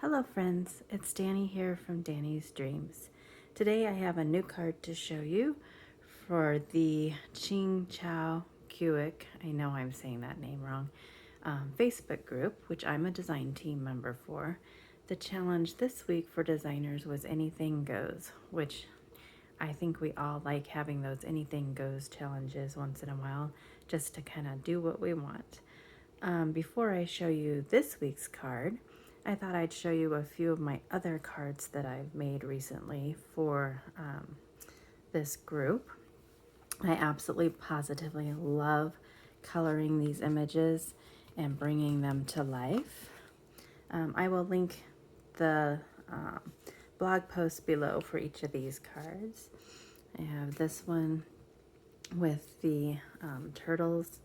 Hello friends, it's Danny here from Danny's Dreams. Today I have a new card to show you for the Ching-Chou Kuik, I know I'm saying that name wrong, Facebook group, which I'm a design team member for. The challenge this week for designers was anything goes, which I think we all like having those anything goes challenges once in a while, just to kind of do what we want. Before I show you this week's card, I thought I'd show you a few of my other cards that I've made recently for this group. I absolutely positively love coloring these images and bringing them to life. I will link the blog post below for each of these cards. I have this one with the turtles,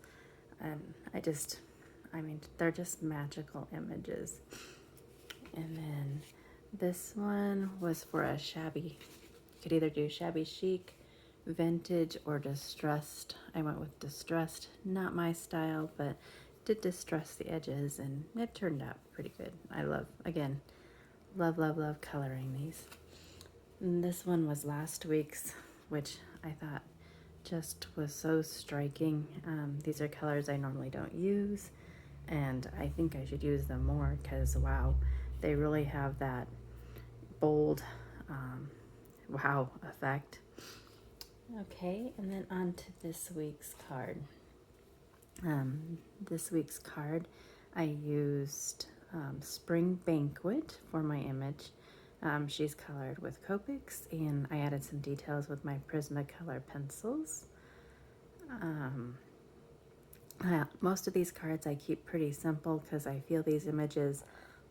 and I mean, they're just magical images. And then this one was for a shabby, you could either do shabby chic, vintage, or distressed. I went with distressed, not my style, but did distress the edges and it turned out pretty good. I love, again, love coloring these. And this one was last week's, which I thought just was so striking. These are colors I normally don't use, and I think I should use them more because wow, they really have that bold wow effect. Okay, and then on to this week's card. This week's card, I used Spring Banquet for my image. She's colored with Copics, and I added some details with my Prismacolor pencils. Most of these cards I keep pretty simple because I feel these images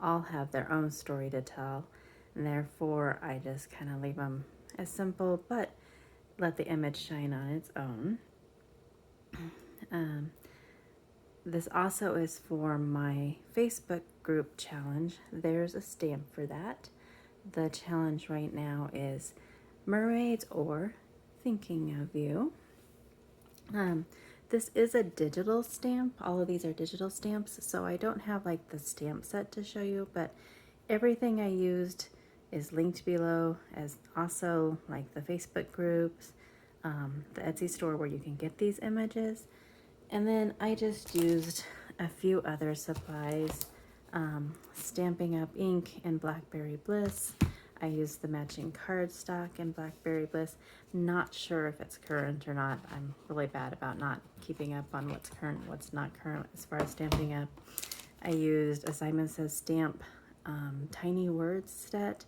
all have their own story to tell, and therefore I just kind of leave them as simple, but let the image shine on its own. This also is for my Facebook group challenge. There's a stamp for that. The challenge right now is Mermaids or Thinking of You. This is a digital stamp. All of these are digital stamps, so I don't have like the stamp set to show you, but everything I used is linked below, as also like the Facebook groups, the Etsy store where you can get these images. And then I just used a few other supplies, Stamping Up ink and Blackberry Bliss. I used the matching cardstock in Blackberry Bliss. Not sure if it's current or not. I'm really bad about not keeping up on what's current, what's not current as far as Stamping Up. I used a Simon Says Stamp Tiny Words set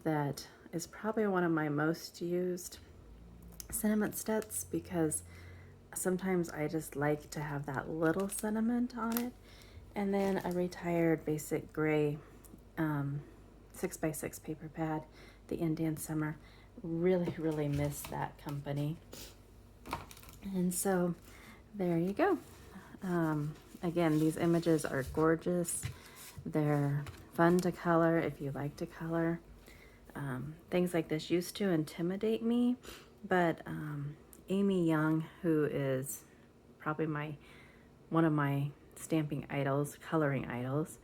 that is probably one of my most used sentiment sets because sometimes I just like to have that little sentiment on it. And then a retired basic gray 6x6 paper pad, the Indian Summer. Really miss that company. And so there you go. Again, these images are gorgeous. They're fun to color if you like to color. Things like this used to intimidate me, but Amy Young, who is probably one of my stamping idols, coloring idols,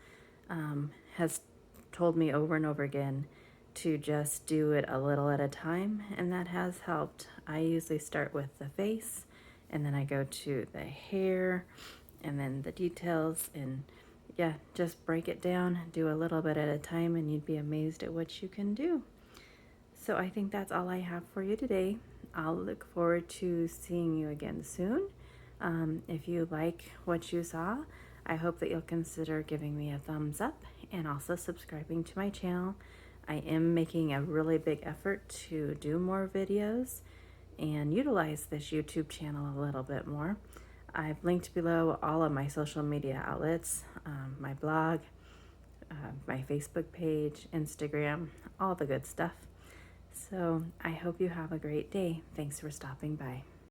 has told me over and over again to just do it a little at a time, and that has helped. I usually start with the face, and then I go to the hair, and then the details, and yeah, just break it down, do a little bit at a time, and you'd be amazed at what you can do. So I think that's all I have for you today. I'll look forward to seeing you again soon. If you like what you saw, I hope that you'll consider giving me a thumbs up and also subscribing to my channel. I am making a really big effort to do more videos and utilize this YouTube channel a little bit more. I've linked below all of my social media outlets, my blog, my Facebook page, Instagram, all the good stuff. So I hope you have a great day. Thanks for stopping by.